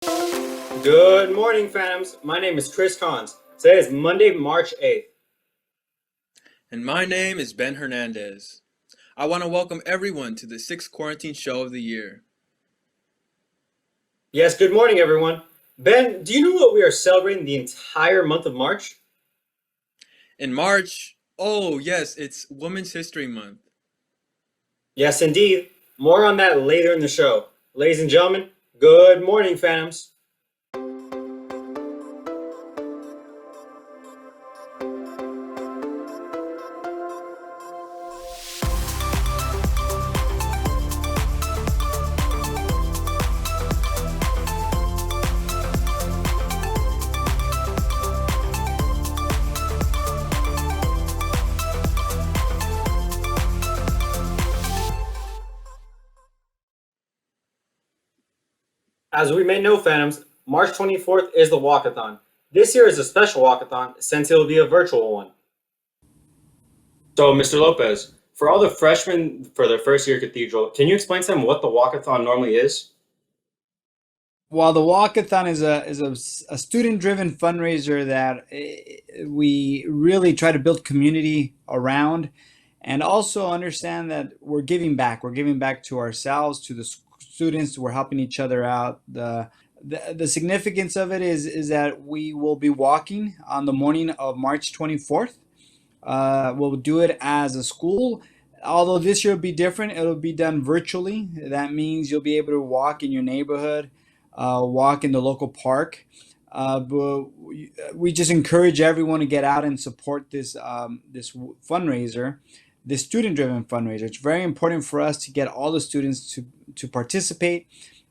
Good morning, Phantoms. My name is Chris Collins. Today is Monday, March 8th. And my name is Ben Hernandez. I want to welcome everyone to the sixth quarantine show of the year. Yes, good morning, everyone. Ben, do you know what we are celebrating the entire month of March? In March, oh yes, it's Women's History Month. Yes, indeed. More on that later in the show. Ladies and gentlemen, good morning, Phantoms. As we may know, Phantoms, March 24th is the walkathon. This year is a special walkathon since it will be a virtual one. So, Mr. Lopez, for all the freshmen for their first year at Cathedral, can you explain to them what the walkathon normally is? While the walkathon is a student-driven fundraiser that we really try to build community around, and also understand that we're giving back. We're giving back to ourselves, to the students. We're helping each other out. The significance of it is that we will be walking on the morning of March 24th. We'll do it as a school. Although this year will be different, it'll be done virtually. That means you'll be able to walk in your neighborhood, walk in the local park. But we just encourage everyone to get out and support this fundraiser, this student-driven fundraiser. It's very important for us to get all the students to participate.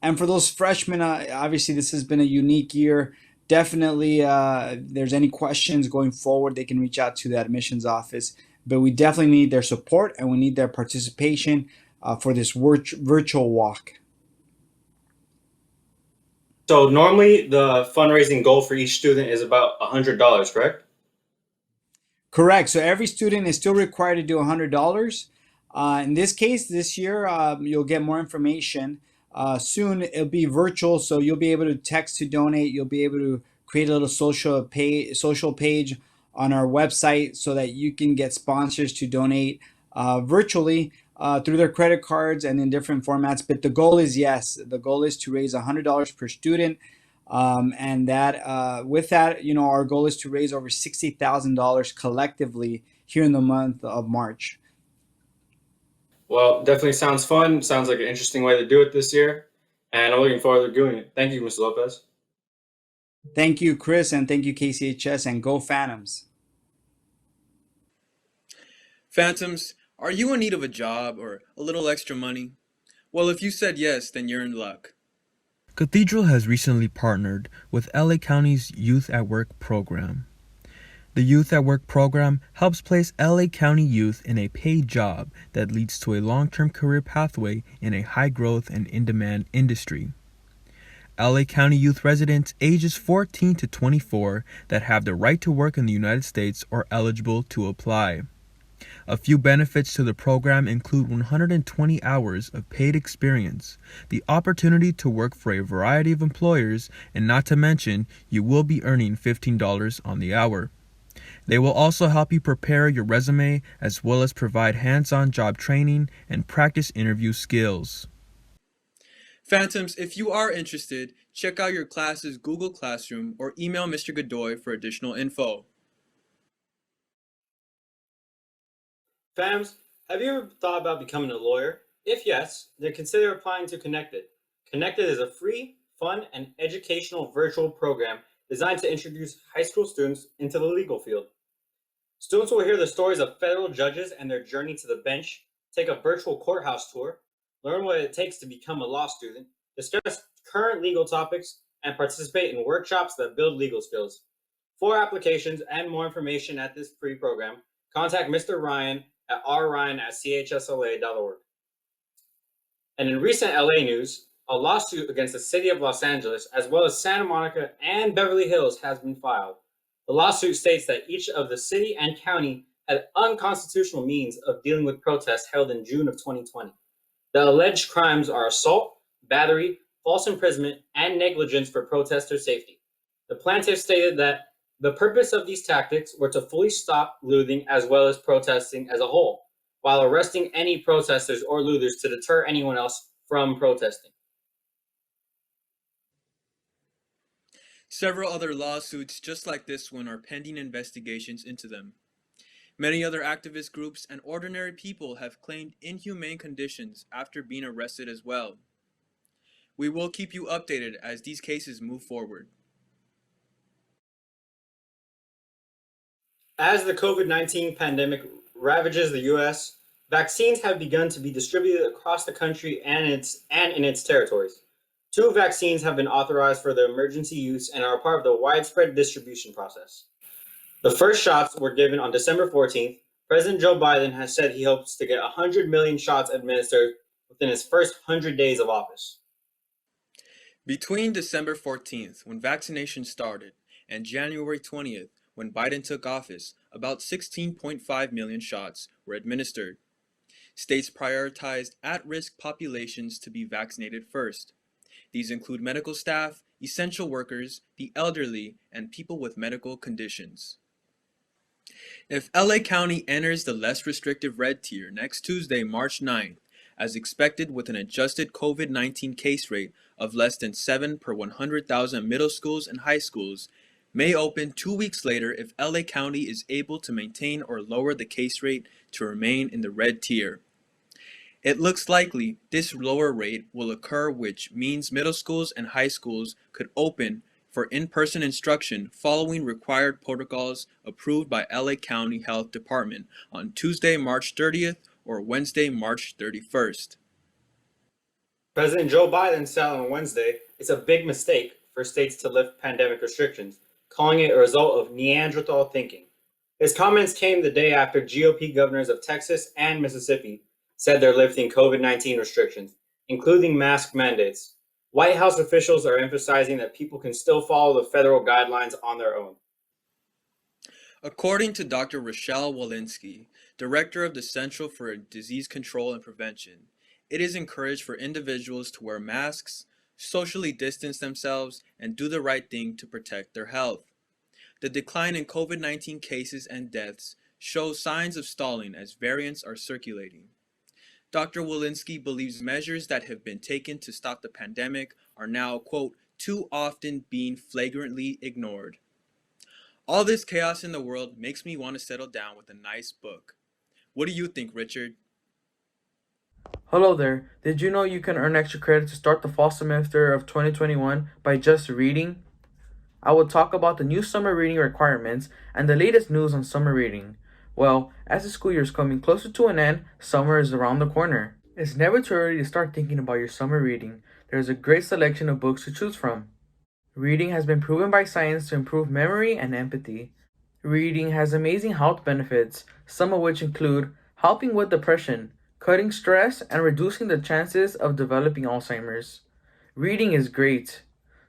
And for those freshmen, obviously this has been a unique year. Definitely, if there's any questions going forward, they can reach out to the admissions office. But we definitely need their support and we need their participation for this virtual walk. So, normally the fundraising goal for each student is about $100, correct? Correct. So every student is still required to do $100. In this case, this year, you'll get more information. Soon it'll be virtual, so you'll be able to text to donate. You'll be able to create a little social page on our website so that you can get sponsors to donate virtually through their credit cards and in different formats. But the goal is, yes, the goal is to raise $100 per student. And that with that, our goal is to raise over $60,000 collectively here in the month of March. Well, definitely sounds fun. Sounds like an interesting way to do it this year. And I'm looking forward to doing it. Thank you, Mr. Lopez. Thank you, Chris, and thank you, KCHS, and go Phantoms. Phantoms, are you in need of a job or a little extra money? Well, if you said yes, then you're in luck. Cathedral has recently partnered with LA County's Youth at Work program. The Youth at Work program helps place LA County youth in a paid job that leads to a long-term career pathway in a high-growth and in-demand industry. LA County youth residents ages 14 to 24 that have the right to work in the United States are eligible to apply. A few benefits to the program include 120 hours of paid experience, the opportunity to work for a variety of employers, and not to mention, you will be earning $15 on the hour. They will also help you prepare your resume as well as provide hands-on job training and practice interview skills. Phantoms, if you are interested, check out your class's Google Classroom or email Mr. Godoy for additional info. Fams, have you ever thought about becoming a lawyer? If yes, then consider applying to Connected. Connected is a free, fun, and educational virtual program designed to introduce high school students into the legal field. Students will hear the stories of federal judges and their journey to the bench, take a virtual courthouse tour, learn what it takes to become a law student, discuss current legal topics, and participate in workshops that build legal skills. For applications and more information at this free program, contact Mr. Ryan at rryan@chsla.org. And in recent LA news, a lawsuit against the city of Los Angeles, as well as Santa Monica and Beverly Hills, has been filed. The lawsuit states that each of the city and county had unconstitutional means of dealing with protests held in June of 2020. The alleged crimes are assault, battery, false imprisonment, and negligence for protester safety. The plaintiffs stated that the purpose of these tactics were to fully stop looting as well as protesting as a whole, while arresting any protesters or looters to deter anyone else from protesting. Several other lawsuits just like this one are pending investigations into them. Many other activist groups and ordinary people have claimed inhumane conditions after being arrested as well. We will keep you updated as these cases move forward. As the COVID-19 pandemic ravages the U.S., vaccines have begun to be distributed across the country and in its territories. 2 vaccines have been authorized for the emergency use and are part of the widespread distribution process. The first shots were given on December 14th. President Joe Biden has said he hopes to get 100 million shots administered within his first 100 days of office. Between December 14th, when vaccination started, and January 20th, when Biden took office, about 16.5 million shots were administered. States prioritized at-risk populations to be vaccinated first. These include medical staff, essential workers, the elderly, and people with medical conditions. If LA County enters the less restrictive red tier next Tuesday, March 9th, as expected with an adjusted COVID-19 case rate of less than 7 per 100,000 middle schools and high schools, may open 2 weeks later if LA County is able to maintain or lower the case rate to remain in the red tier. It looks likely this lower rate will occur, which means middle schools and high schools could open for in-person instruction following required protocols approved by LA County Health Department on Tuesday, March 30th or Wednesday, March 31st. President Joe Biden said on Wednesday it's a big mistake for states to lift pandemic restrictions, calling it a result of Neanderthal thinking. His comments came the day after GOP governors of Texas and Mississippi said they're lifting COVID-19 restrictions, including mask mandates. White House officials are emphasizing that people can still follow the federal guidelines on their own. According to Dr. Rochelle Walensky, director of the Center for Disease Control and Prevention, it is encouraged for individuals to wear masks, socially distance themselves, and do the right thing to protect their health. The decline in COVID-19 cases and deaths shows signs of stalling as variants are circulating. Dr. Walensky believes measures that have been taken to stop the pandemic are now, quote, too often being flagrantly ignored. All this chaos in the world makes me want to settle down with a nice book. What do you think, Richard? Hello there. Did you know you can earn extra credit to start the fall semester of 2021 by just reading? I will talk about the new summer reading requirements and the latest news on summer reading. Well, as the school year is coming closer to an end, summer is around the corner. It's never too early to start thinking about your summer reading. There's a great selection of books to choose from. Reading has been proven by science to improve memory and empathy. Reading has amazing health benefits, some of which include helping with depression, cutting stress, and reducing the chances of developing Alzheimer's. Reading is great.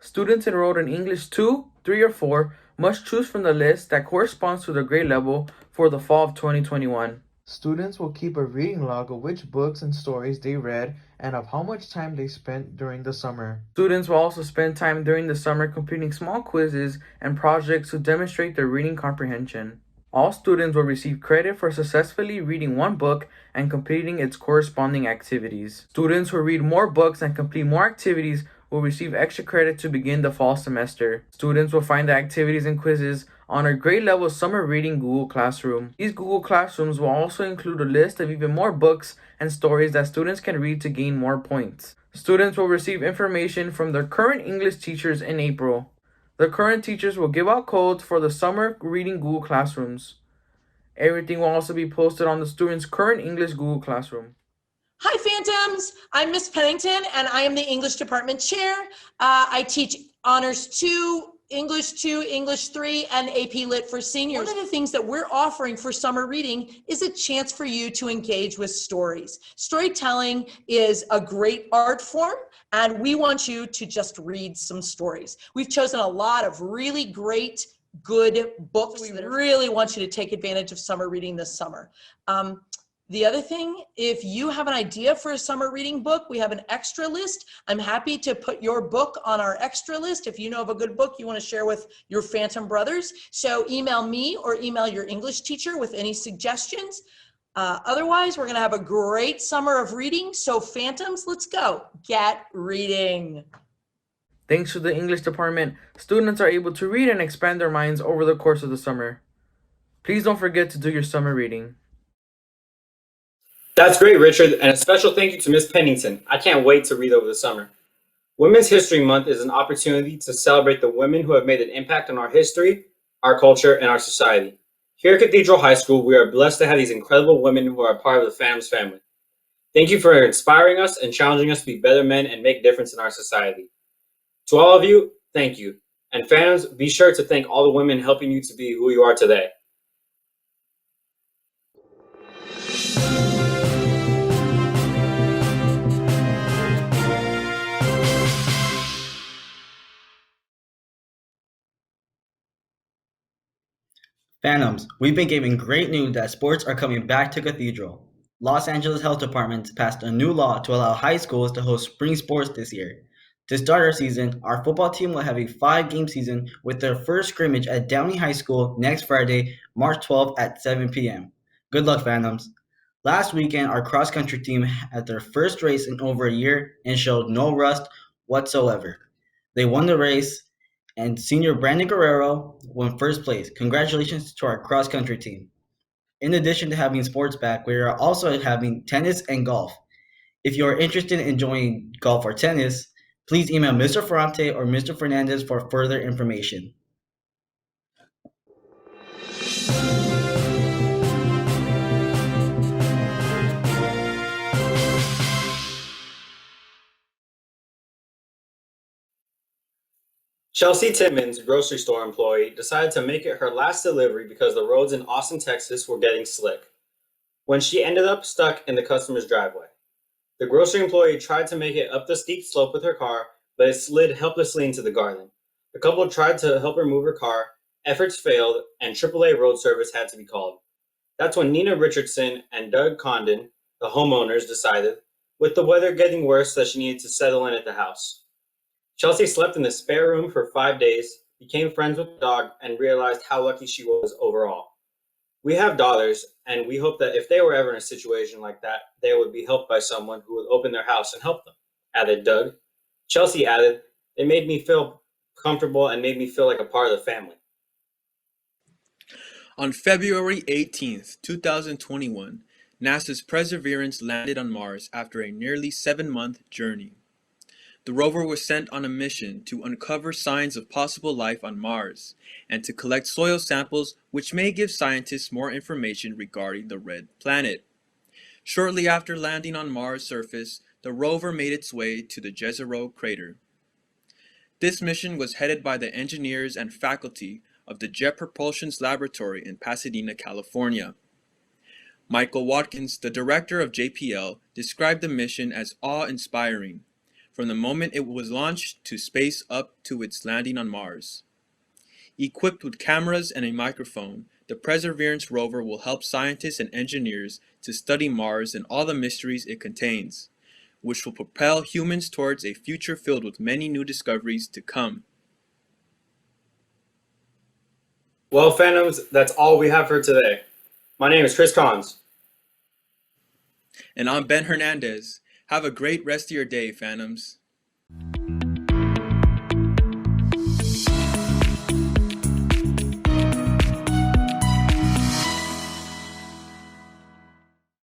Students enrolled in English 2, 3, or 4 must choose from the list that corresponds to their grade level for the fall of 2021. Students will keep a reading log of which books and stories they read and of how much time they spent during the summer. Students will also spend time during the summer completing small quizzes and projects to demonstrate their reading comprehension. All students will receive credit for successfully reading one book and completing its corresponding activities. Students who read more books and complete more activities will receive extra credit to begin the fall semester. Students will find the activities and quizzes on our grade level summer reading Google Classroom. These Google Classrooms will also include a list of even more books and stories that students can read to gain more points. Students will receive information from their current English teachers in April. The current teachers will give out codes for the summer reading Google Classrooms. Everything will also be posted on the students' current English Google Classroom. Hi, Phantoms. I'm Miss Pennington, and I am the English Department Chair. I teach Honors 2, English 2, English 3, and AP Lit for seniors. One of the things that we're offering for summer reading is a chance for you to engage with stories. Storytelling is a great art form, and we want you to just read some stories. We've chosen a lot of really great, good books. We really want you to take advantage of summer reading this summer. The other thing, if you have an idea for a summer reading book, we have an extra list. I'm happy to put your book on our extra list if you know of a good book you want to share with your Phantom brothers. So email me or email your English teacher with any suggestions. Otherwise, we're going to have a great summer of reading. So Phantoms, let's go. Get reading. Thanks to the English department, students are able to read and expand their minds over the course of the summer. Please don't forget to do your summer reading. That's great, Richard, and a special thank you to Miss Pennington. I can't wait to read over the summer. Women's History Month is an opportunity to celebrate the women who have made an impact on our history, our culture, and our society. Here at Cathedral High School, we are blessed to have these incredible women who are part of the Phantoms family. Thank you for inspiring us and challenging us to be better men and make a difference in our society. To all of you, thank you. And Phantoms, be sure to thank all the women helping you to be who you are today. Phantoms, we've been given great news that sports are coming back to Cathedral. Los Angeles Health Department passed a new law to allow high schools to host spring sports this year. To start our season, our football team will have a 5-game season with their first scrimmage at Downey High School next Friday, March 12th at 7 p.m. Good luck, Phantoms. Last weekend, our cross-country team had their first race in over a year and showed no rust whatsoever. They won the race, and senior Brandon Guerrero won first place. Congratulations to our cross-country team. In addition to having sports back, we are also having tennis and golf. If you are interested in joining golf or tennis, please email Mr. Ferrante or Mr. Fernandez for further information. Chelsea Timmons, grocery store employee, decided to make it her last delivery because the roads in Austin, Texas were getting slick, when she ended up stuck in the customer's driveway. The grocery employee tried to make it up the steep slope with her car, but it slid helplessly into the garden. The couple tried to help her move her car, efforts failed, and AAA road service had to be called. That's when Nina Richardson and Doug Condon, the homeowners, decided, with the weather getting worse, that she needed to settle in at the house. Chelsea slept in the spare room for 5 days, became friends with the dog, and realized how lucky she was overall. We have daughters, and we hope that if they were ever in a situation like that, they would be helped by someone who would open their house and help them, added Doug. Chelsea added, "They made me feel comfortable and made me feel like a part of the family." On February 18th, 2021, NASA's Perseverance landed on Mars after a nearly 7-month journey. The rover was sent on a mission to uncover signs of possible life on Mars and to collect soil samples which may give scientists more information regarding the red planet. Shortly after landing on Mars' surface, the rover made its way to the Jezero crater. This mission was headed by the engineers and faculty of the Jet Propulsion's laboratory in Pasadena, California. Michael Watkins, the director of JPL, described the mission as awe-inspiring, from the moment it was launched to space up to its landing on Mars. Equipped with cameras and a microphone, the Perseverance rover will help scientists and engineers to study Mars and all the mysteries it contains, which will propel humans towards a future filled with many new discoveries to come. Well, Phantoms, that's all we have for today. My name is Chris Collins. And I'm Ben Hernandez. Have a great rest of your day, Phantoms.